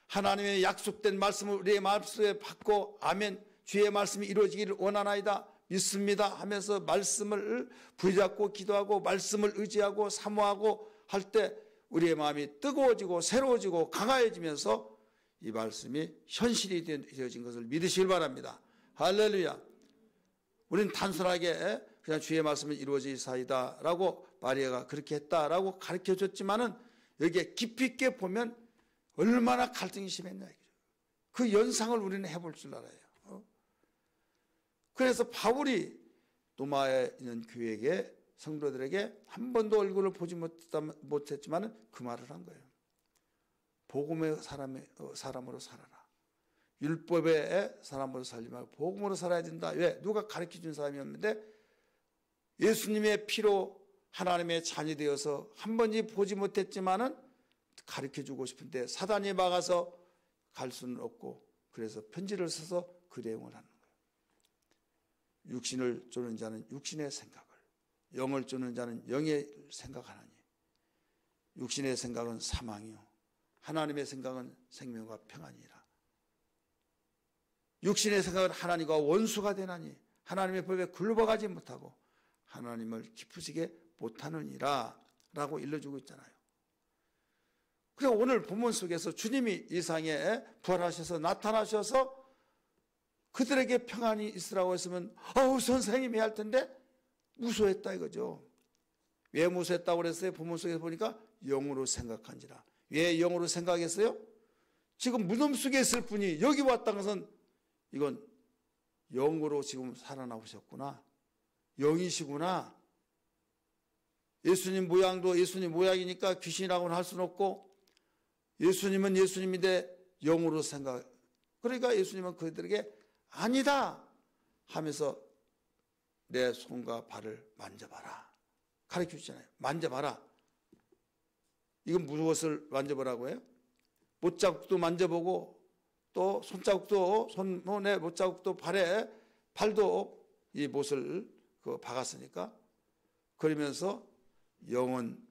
하나님의 약속된 말씀을 우리의 마음속에 받고 아멘 주의 말씀이 이루어지기를 원하나이다 믿습니다 하면서 말씀을 부여잡고 기도하고 말씀을 의지하고 사모하고 할 때 우리의 마음이 뜨거워지고 새로워지고 강화해지면서 이 말씀이 현실이 되어진 것을 믿으시길 바랍니다. 할렐루야. 우리는 단순하게 그냥 주의 말씀이 이루어지사이다 라고 마리아가 그렇게 했다라고 가르쳐줬지만은 여기에 깊이 있게 보면 얼마나 갈등이 심했냐. 그 연상을 우리는 해볼 줄 알아요. 그래서 바울이 로마에 있는 교회에게 성도들에게 한 번도 얼굴을 보지 못했지만 그 말을 한 거예요. 복음의 사람으로 살아라. 율법의 사람으로 살지 말고 복음으로 살아야 된다. 왜? 누가 가르쳐준 사람이었는데 예수님의 피로 하나님의 자녀 되어서 한 번도 보지 못했지만은 가르쳐주고 싶은데 사단이 막아서 갈 수는 없고 그래서 편지를 써서 그 내용을 하는 거예요. 육신을 쫓는 자는 육신의 생각을, 영을 쫓는 자는 영의 생각하나니 육신의 생각은 사망이요 하나님의 생각은 생명과 평안이라. 육신의 생각은 하나님과 원수가 되나니 하나님의 법에 굴복하지 못하고 하나님을 기쁘시게 못하느니라 라고 일러주고 있잖아요. 그래서 오늘 본문 속에서 주님이 이 상에 부활하셔서 나타나셔서 그들에게 평안이 있으라고 했으면 선생님이 할 텐데 무소했다 이거죠. 왜 무소했다고 그랬어요? 본문 속에서 보니까 영으로 생각한지라. 왜 영으로 생각했어요? 지금 무덤 속에 있을 분이 여기 왔다는 것은 이건 영으로 지금 살아나오셨구나. 영이시구나. 예수님 모양도 예수님 모양이니까 귀신이라고는 할 수는 없고 예수님은 예수님인데 영으로 생각. 그러니까 예수님은 그들에게 아니다 하면서 내 손과 발을 만져봐라. 가르쳐 주잖아요. 만져봐라. 이건 무엇을 만져보라고 해요? 못자국도 만져보고 또 손자국도 손에 못자국도 발도 이 못을 박았으니까 그러면서 영은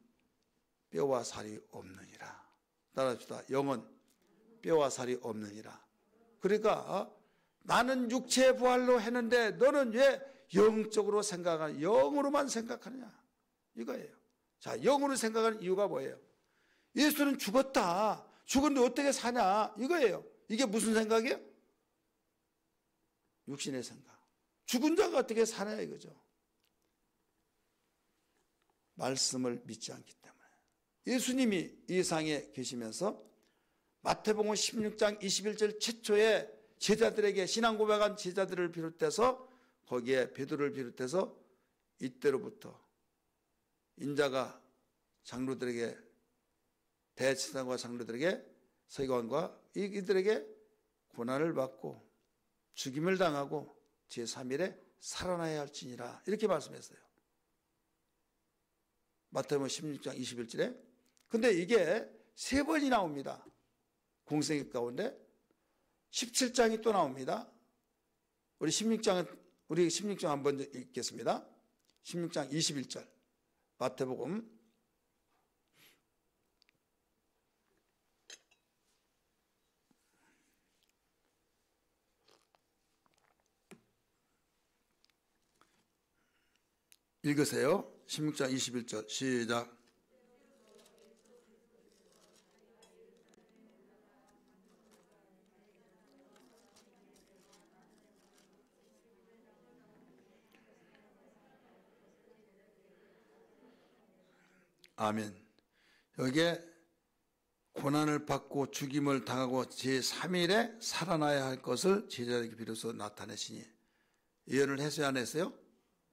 뼈와 살이 없느니라. 따라합시다. 영은 뼈와 살이 없느니라. 그러니까 나는 육체의 부활로 했는데 너는 왜 영적으로 생각하냐? 영으로만 생각하느냐? 이거예요. 자, 영으로 생각하는 이유가 뭐예요? 예수는 죽었다. 죽었는데 어떻게 사냐? 이거예요. 이게 무슨 생각이에요? 육신의 생각. 죽은 자가 어떻게 사냐 이거죠. 말씀을 믿지 않기 때문에. 예수님이 이 상에 계시면서 마태복음 16장 21절 최초에 제자들에게 신앙 고백한 제자들을 비롯해서 거기에 베드로를 비롯해서 이때로부터 인자가 장로들에게 대제사장과 장로들에게 서기관과 이들에게 고난을 받고 죽임을 당하고 제3일에 살아나야 할지니라 이렇게 말씀했어요. 마태복음 16장 21절에. 근데 이게 세 번이 나옵니다. 공생애 가운데 17장이 또 나옵니다. 우리 16장 한번 읽겠습니다. 16장 21절 마태복음 읽으세요. 16장 21절 시작. 아멘. 여기에 고난을 받고 죽임을 당하고 제3일에 살아나야 할 것을 제자들에게 비로소 나타내시니 예언을 했어요 안 했어요?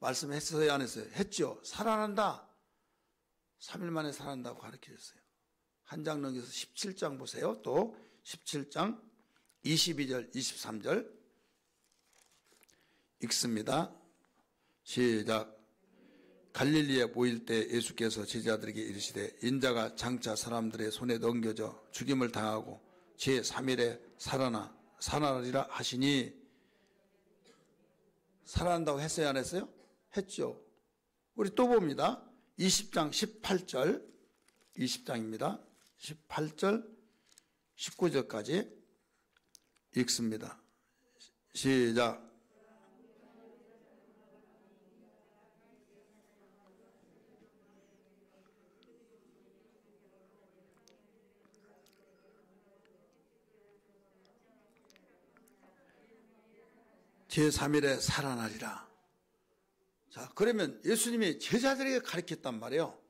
말씀했어요 안 했어요? 했죠. 살아난다. 3일 만에 살아난다고 가르쳐줬어요. 한 장 넘겨서 17장 보세요. 또 17장 22절 23절 읽습니다. 시작. 갈릴리에 모일 때 예수께서 제자들에게 이르시되 인자가 장차 사람들의 손에 넘겨져 죽임을 당하고 제3일에 살아나리라 하시니 살아난다고 했어요 안 했어요? 했죠. 우리 또 봅니다. 20장 18절 20장입니다. 18절 19절까지 읽습니다. 시작. 제3일에 살아나리라. 자, 그러면 예수님이 제자들에게 가르쳤단 말이에요.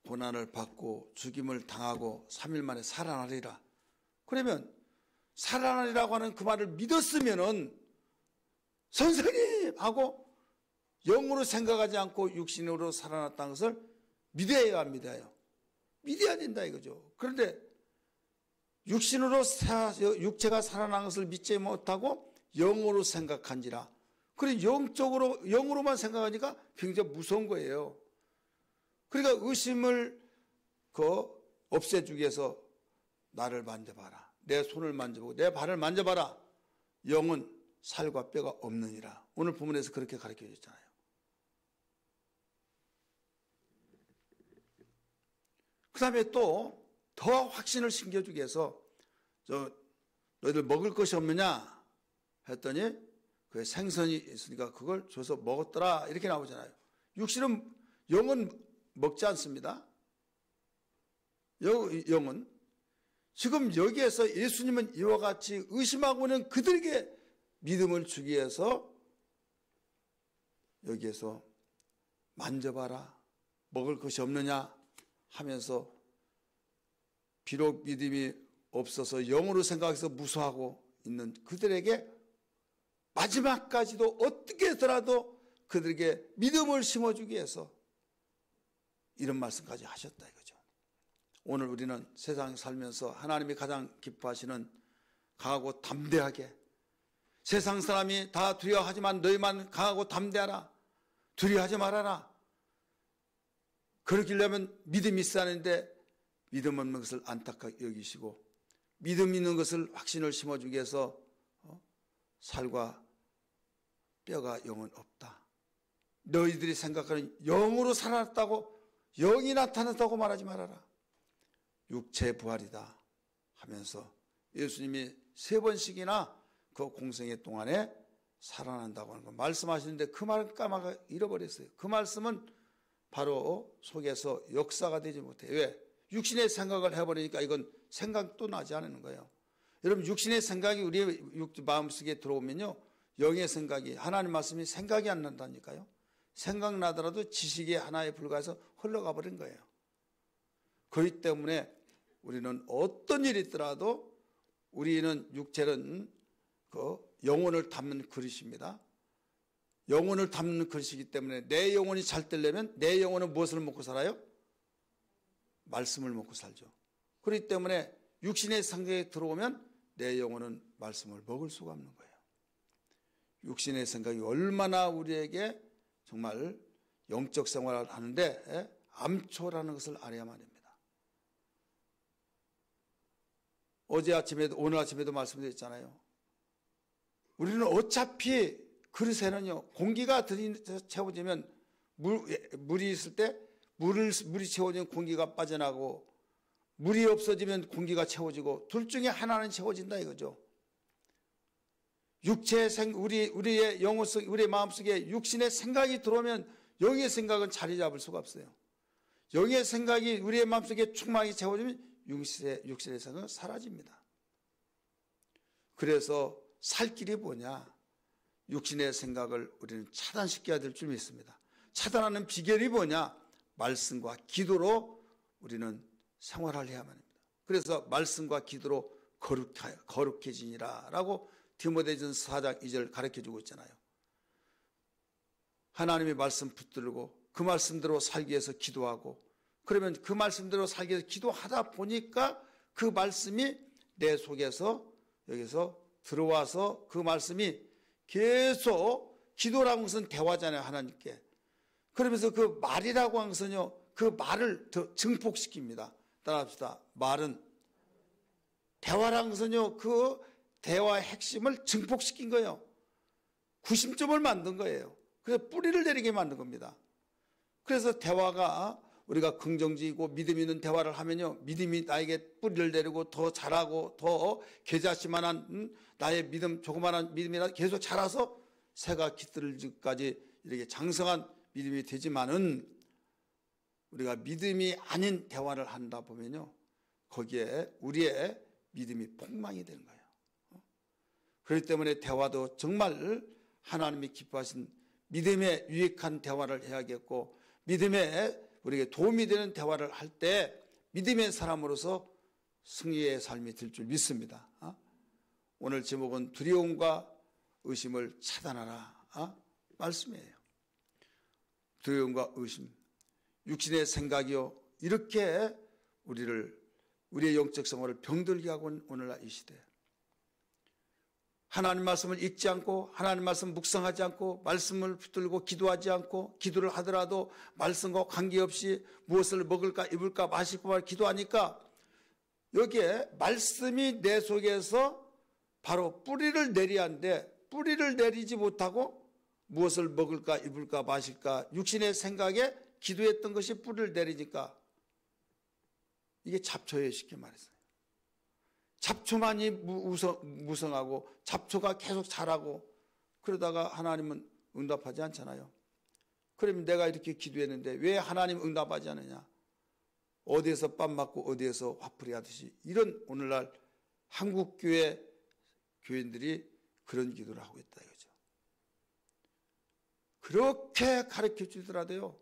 고난을 받고 죽임을 당하고 3일 만에 살아나리라. 그러면 살아나리라고 하는 그 말을 믿었으면은 선생님 하고 영으로 생각하지 않고 육신으로 살아났다는 것을 믿어야 믿어요. 믿어야 된다 이거죠. 그런데 육체가 살아난 것을 믿지 못하고 영으로 생각한지라. 그래 영으로만 생각하니까 굉장히 무서운 거예요. 그러니까 의심을 없애주기 위해서 나를 만져봐라. 내 손을 만져보고 내 발을 만져봐라. 영은 살과 뼈가 없느니라. 오늘 본문에서 그렇게 가르쳐 줬잖아요. 그 다음에 또 더 확신을 심겨주기 위해서 너희들 먹을 것이 없느냐 했더니 그 생선이 있으니까 그걸 줘서 먹었더라 이렇게 나오잖아요. 영은 먹지 않습니다. 영은 지금 여기에서 예수님은 이와 같이 의심하고 있는 그들에게 믿음을 주기 위해서 여기에서 만져봐라 먹을 것이 없느냐 하면서 비록 믿음이 없어서 영으로 생각해서 무서워하고 있는 그들에게 마지막까지도 어떻게 하더라도 그들에게 믿음을 심어주기 위해서 이런 말씀까지 하셨다 이거죠. 오늘 우리는 세상에 살면서 하나님이 가장 기뻐하시는 강하고 담대하게 세상 사람이 다 두려워하지만 너희만 강하고 담대하라. 두려워하지 말아라. 그러기려면 믿음이 있어야 하는데 믿음 없는 것을 안타깝게 여기시고 믿음 있는 것을 확신을 심어주기 위해서 살과 뼈가 영은 없다. 너희들이 생각하는 영으로 살아났다고 영이 나타났다고 말하지 말아라. 육체 부활이다 하면서 예수님이 3번씩이나 그 공생애 동안에 살아난다고 하는 거 말씀하시는데 그 말을 까마가 잃어버렸어요. 그 말씀은 바로 속에서 역사가 되지 못해요. 왜? 육신의 생각을 해버리니까 이건 생각도 나지 않는 거예요. 여러분 육신의 생각이 우리 마음속에 들어오면요 영의 생각이 하나님 말씀이 생각이 안 난다니까요. 생각나더라도 지식의 하나에 불과해서 흘러가 버린 거예요. 그렇기 때문에 우리는 어떤 일이 있더라도 우리는 육체는 그 영혼을 담는 그릇입니다. 영혼을 담는 그릇이기 때문에 내 영혼이 잘 되려면 내 영혼은 무엇을 먹고 살아요? 말씀을 먹고 살죠. 그렇기 때문에 육신의 생각에 들어오면 내 영혼은 말씀을 먹을 수가 없는 거예요. 육신의 생각이 얼마나 우리에게 정말 영적 생활을 하는데 암초라는 것을 알아야만 합니다. 어제 아침에도 오늘 아침에도 말씀드렸잖아요. 우리는 어차피 그릇에는요 공기가 채워지면 물이 있을 때 물이 채워지면 공기가 빠져나가고 물이 없어지면 공기가 채워지고 둘 중에 하나는 채워진다 이거죠. 우리의 영혼 속, 우리의 마음속에 육신의 생각이 들어오면 영의 생각은 자리 잡을 수가 없어요. 영의 생각이 우리의 마음속에 충만하게 채워지면 육신의 생각은 사라집니다. 그래서 살 길이 뭐냐? 육신의 생각을 우리는 차단시켜야 될 줄 믿습니다. 차단하는 비결이 뭐냐? 말씀과 기도로 우리는 생활을 해야만 합니다. 그래서 말씀과 기도로 거룩해지니라 라고 디모데전서 4장 2절 가르쳐주고 있잖아요. 하나님의 말씀 붙들고 그 말씀대로 살기 위해서 기도하고 그러면 그 말씀대로 살기 위해서 기도하다 보니까 그 말씀이 내 속에서 여기서 들어와서 그 말씀이 계속 기도라는 것은 대화잖아요. 하나님께. 그러면서 그 말이라고 하는 것은요. 그 말을 더 증폭시킵니다. 따라합시다. 말은 대화라는 것은요. 그 대화의 핵심을 증폭시킨 거예요. 구심점을 만든 거예요. 그래서 뿌리를 내리게 만든 겁니다. 그래서 대화가 우리가 긍정적이고 믿음 있는 대화를 하면요, 믿음이 나에게 뿌리를 내리고 더 자라고 더 계자씨만한 나의 믿음, 조그마한 믿음이라 계속 자라서 새가 깃들기까지 이렇게 장성한 믿음이 되지만은, 우리가 믿음이 아닌 대화를 한다 보면요, 거기에 우리의 믿음이 폭망이 되는 거예요. 그렇기 때문에 대화도 정말 하나님이 기뻐하신 믿음에 유익한 대화를 해야겠고, 믿음에 우리에게 도움이 되는 대화를 할 때 믿음의 사람으로서 승리의 삶이 될 줄 믿습니다. 오늘 제목은 두려움과 의심을 차단하라 말씀이에요. 두려움과 의심, 육신의 생각이요, 이렇게 우리의 영적 생활을 병들게 하고 있는 오늘날 이 시대, 하나님 말씀을 읽지 않고 하나님 말씀 묵상하지 않고 말씀을 붙들고 기도하지 않고, 기도를 하더라도 말씀과 관계없이 무엇을 먹을까 입을까 마실까 기도하니까 여기에 말씀이 내 속에서 바로 뿌리를 내려야 하는데, 뿌리를 내리지 못하고 무엇을 먹을까 입을까 마실까 육신의 생각에 기도했던 것이 뿌리를 내리니까 이게 잡초예요. 쉽게 말해서 잡초만이 무성하고 잡초가 계속 자라고, 그러다가 하나님은 응답하지 않잖아요. 그러면 내가 이렇게 기도했는데 왜 하나님 응답하지 않느냐, 어디에서 빰 맞고 어디에서 화풀이 하듯이, 이런 오늘날 한국교회 교인들이 그런 기도를 하고 있다 이거죠. 그렇게 가르쳐 주더라도요,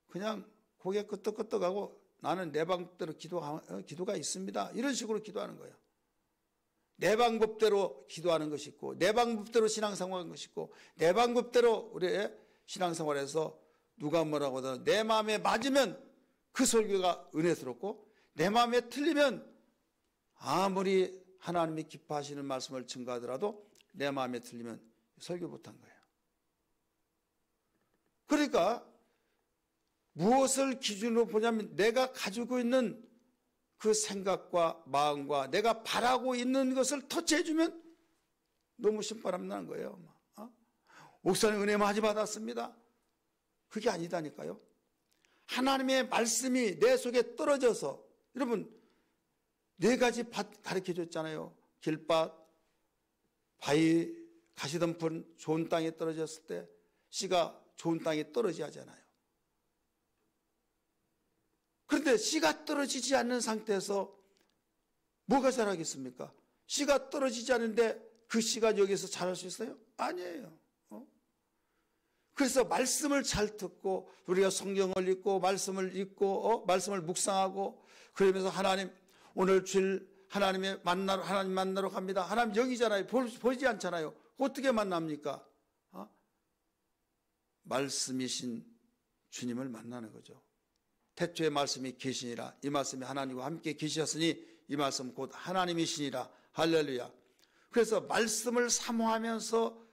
그냥 고개 끄덕끄덕하고 나는 내 방법대로 기도가 있습니다, 이런 식으로 기도하는 거예요. 내 방법대로 기도하는 것이 있고, 내 방법대로 신앙생활하는 것이 있고, 내 방법대로 우리의 신앙생활에서 누가 뭐라고 하더라도 내 마음에 맞으면 그 설교가 은혜스럽고, 내 마음에 틀리면 아무리 하나님이 기뻐하시는 말씀을 증거하더라도 내 마음에 틀리면 설교 못한 거예요. 그러니까 무엇을 기준으로 보냐면, 내가 가지고 있는 그 생각과 마음과 내가 바라고 있는 것을 터치해주면 너무 신바람 나는 거예요. 목사님 은혜 많이 받았습니다, 그게 아니다니까요. 하나님의 말씀이 내 속에 떨어져서, 여러분 네 가지 밭 가르쳐 줬잖아요. 길밭, 바위, 가시덤불, 좋은 땅에 떨어졌을 때 씨가 좋은 땅에 떨어져야 하잖아요. 그런데 씨가 떨어지지 않는 상태에서 뭐가 자라겠습니까? 씨가 떨어지지 않는데 그 씨가 여기서 자랄 수 있어요? 아니에요. 그래서 말씀을 잘 듣고, 우리가 성경을 읽고 말씀을 읽고 말씀을 묵상하고, 그러면서 하나님 오늘 주일 하나님 만나러 갑니다. 하나님 여기잖아요. 보이지 않잖아요. 어떻게 만납니까? 말씀이신 주님을 만나는 거죠. 태초에 말씀이 계시니라, 이 말씀이 하나님과 함께 계셨으니 이 말씀 곧 하나님이시니라. 할렐루야. 그래서 말씀을 사모하면서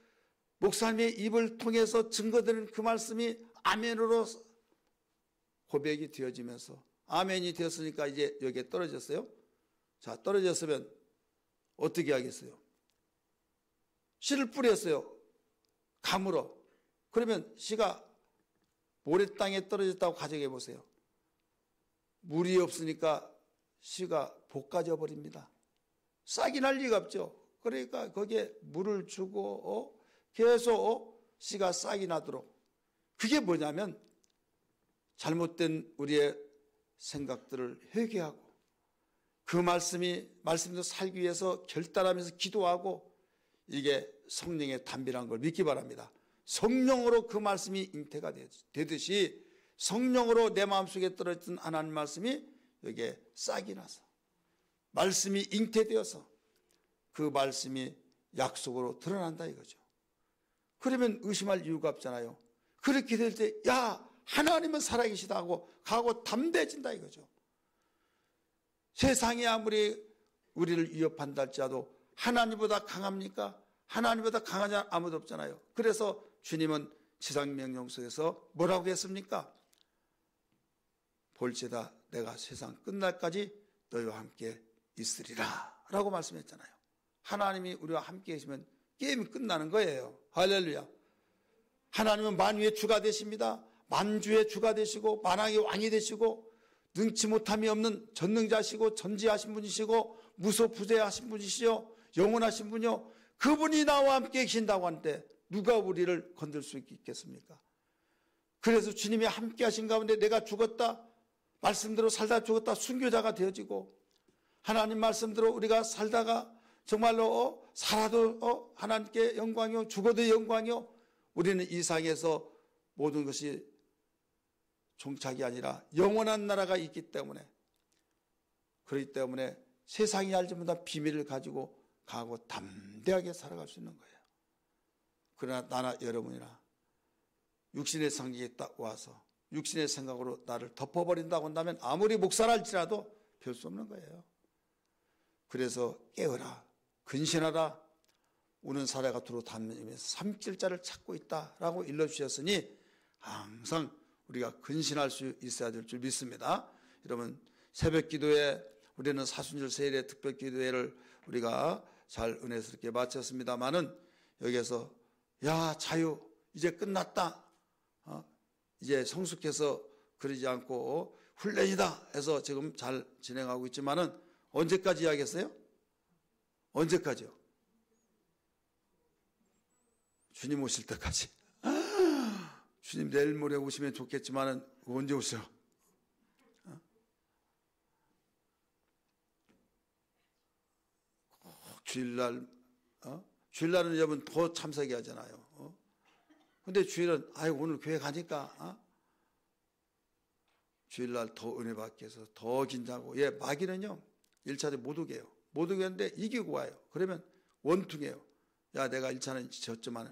목사님의 입을 통해서 증거되는 그 말씀이 아멘으로 고백이 되어지면서, 아멘이 되었으니까 이제 여기에 떨어졌어요. 자, 떨어졌으면 어떻게 하겠어요? 씨를 뿌렸어요, 감으로. 그러면 씨가 모래땅에 떨어졌다고 가정해 보세요. 물이 없으니까 씨가 볶아져 버립니다. 싹이 날 리가 없죠. 그러니까 거기에 물을 주고 계속 씨가 싹이 나도록. 그게 뭐냐면 잘못된 우리의 생각들을 회개하고, 그 말씀도 살기 위해서 결단하면서 기도하고, 이게 성령의 담비라는 걸 믿기 바랍니다. 성령으로 그 말씀이 잉태가 되듯이 성령으로 내 마음속에 떨어졌던 하나님 말씀이 여기에 싹이 나서 말씀이 잉태되어서 그 말씀이 약속으로 드러난다 이거죠. 그러면 의심할 이유가 없잖아요. 그렇게 될 때 야, 하나님은 살아계시다 하고 가고 담대해진다 이거죠. 세상이 아무리 우리를 위협한다 할지라도 하나님보다 강합니까? 하나님보다 강한 자 아무도 없잖아요. 그래서 주님은 지상명령 속에서 뭐라고 했습니까? 볼지다 내가 세상 끝날까지 너희와 함께 있으리라 라고 말씀했잖아요. 하나님이 우리와 함께 계시면 게임이 끝나는 거예요. 할렐루야. 하나님은 만유의 주가 되십니다. 만주의 주가 되시고 만왕의 왕이 되시고 능치 못함이 없는 전능자시고 전지하신 분이시고 무소부재하신 분이시요 영원하신 분이요, 그분이 나와 함께 계신다고 하는데 누가 우리를 건들 수 있겠습니까? 그래서 주님이 함께 하신 가운데 내가 죽었다, 말씀대로 살다 죽었다 순교자가 되어지고, 하나님 말씀대로 우리가 살다가 정말로 살아도 하나님께 영광이요, 죽어도 영광이요, 우리는 이 세상에서 모든 것이 종착이 아니라 영원한 나라가 있기 때문에, 그렇기 때문에 세상이 알지 못한 비밀을 가지고 가고 담대하게 살아갈 수 있는 거예요. 그러나 나나 여러분이나 육신의 성격이 딱 와서 육신의 생각으로 나를 덮어버린다고 한다면 아무리 목사랄지라도 별 수 없는 거예요. 그래서 깨어라, 근신하라, 우는 사례가 두루 담으면서 삼킬자를 찾고 있다라고 일러주셨으니 항상 우리가 근신할 수 있어야 될 줄 믿습니다. 여러분, 새벽 기도에 우리는 사순절 세일의 특별 기도회를 우리가 잘 은혜스럽게 마쳤습니다만은, 여기에서 야 자유 이제 끝났다, 이제 성숙해서 그러지 않고 훈련이다 해서 지금 잘 진행하고 있지만은 언제까지 이야기했어요? 언제까지요? 주님 오실 때까지. 주님 내일 모레 오시면 좋겠지만은 언제 오셔? 주일날, 주일날은 여러분 더 참석이 하잖아요. 근데 주일은 오늘 교회 가니까 주일날 더 은혜 받기 위해서 더 긴장하고, 마귀는요 1차대 못 오게요. 못 오겠는데 이기고 와요. 그러면 원통해요. 야, 내가 1차는 졌지만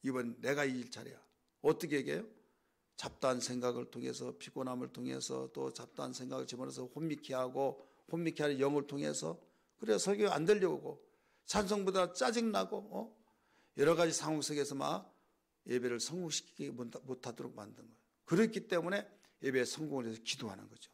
이번 내가 이길 차례야. 어떻게 얘기해요? 잡다한 생각을 통해서, 피곤함을 통해서, 또 잡다한 생각을 집어넣어서 혼미케 하고, 혼미케 하는 영을 통해서, 그래서 설교가 안 들려오고 찬송보다 짜증나고 여러 가지 상황 속에서 막 예배를 성공시키지 못하도록 만든 거예요. 그렇기 때문에 예배에 성공을 해서 기도하는 거죠.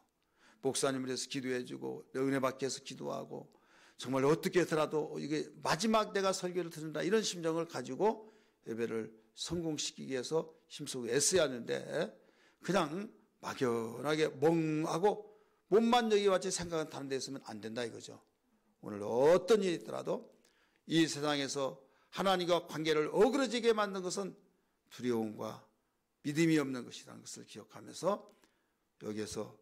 목사님을 해서 기도해주고 은혜 받기 위해서 기도하고, 정말 어떻게 해서라도 이게 마지막 내가 설교를 듣는다 이런 심정을 가지고 예배를 성공시키기 위해서 힘쓰고 애써야 하는데, 그냥 막연하게 멍하고 몸만 여기 왔지 생각은 다른 데 있으면 안 된다 이거죠. 오늘 어떤 일이 있더라도 이 세상에서 하나님과 관계를 어그러지게 만든 것은 두려움과 믿음이 없는 것이라는 것을 기억하면서, 여기에서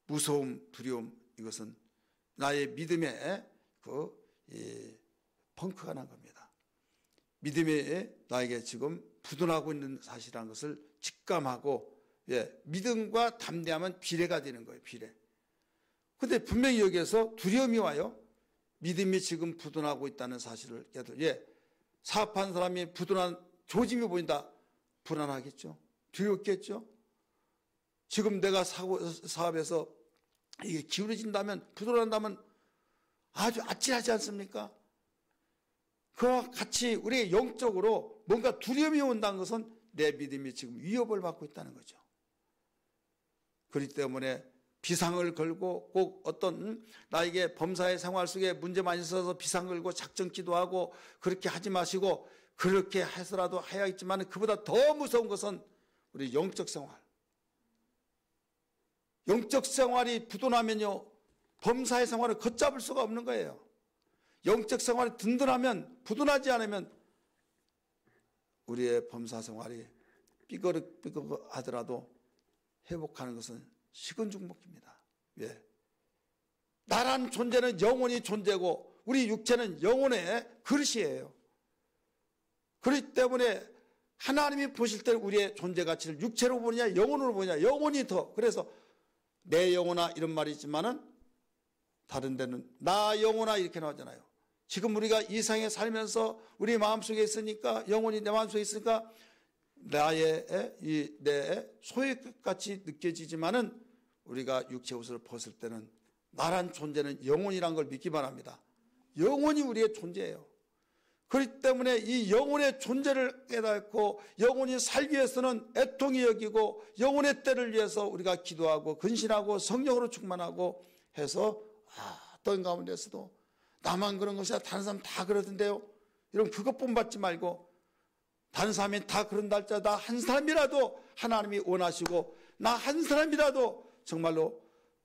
무서움, 두려움, 이것은 나의 믿음에 펑크가 난 겁니다. 믿음이 나에게 지금 부도나고 있는 사실이라는 것을 직감하고, 믿음과 담대함은 비례가 되는 거예요. 비례. 근데 분명히 여기에서 두려움이 와요. 믿음이 지금 부도나고 있다는 사실을 깨달아. 사업한 사람이 부도난 조짐이 보인다. 불안하겠죠. 두렵겠죠. 지금 내가 사업에서 이게 기울어진다면, 부도난다면 아주 아찔하지 않습니까? 그와 같이 우리 영적으로 뭔가 두려움이 온다는 것은 내 믿음이 지금 위협을 받고 있다는 거죠. 그렇기 때문에 비상을 걸고, 꼭 어떤 나에게 범사의 생활 속에 문제만 있어서 비상 걸고 작정 기도하고 그렇게 하지 마시고, 그렇게 해서라도 해야겠지만 그보다 더 무서운 것은 우리 영적 생활. 영적 생활이 부도나면요 범사의 생활을 걷잡을 수가 없는 거예요. 영적 생활이 든든하면, 부도나지 않으면 우리의 범사 생활이 삐거ha더라도 회복하는 것은 식은죽먹입니다. 나란 존재는 영원히 존재고 우리 육체는 영혼의 그릇이에요. 그렇기 때문에 하나님이 보실 때 우리의 존재 가치를 육체로 보느냐 영혼으로 보느냐, 영혼이 더. 그래서 내 영혼아 이런 말이 있지만은 다른 데는 나 영혼아 이렇게 나오잖아요. 지금 우리가 이 세상에 살면서 우리 마음속에 있으니까, 영혼이 내 마음속에 있으니까 내 소의 끝같이 느껴지지만은, 우리가 육체 옷을 벗을 때는 나란 존재는 영혼이란 걸 믿기 바랍니다. 영혼이 우리의 존재예요. 그렇기 때문에 이 영혼의 존재를 깨닫고 영혼이 살기 위해서는 애통이 여기고, 영혼의 때를 위해서 우리가 기도하고 근신하고 성령으로 충만하고 해서, 어떤 가운데서도 나만 그런 것이야 다른 사람 다 그러던데요, 이런 그것 본받지 말고 다른 사람이 다 그런 날짜다. 한 사람이라도 하나님이 원하시고 나 한 사람이라도 정말로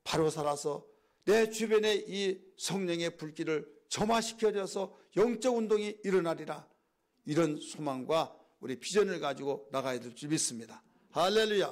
바로 살아서 내 주변에 이 성령의 불길을 점화시켜줘서 영적 운동이 일어나리라. 이런 소망과 우리 비전을 가지고 나가야 될 줄 믿습니다. 할렐루야.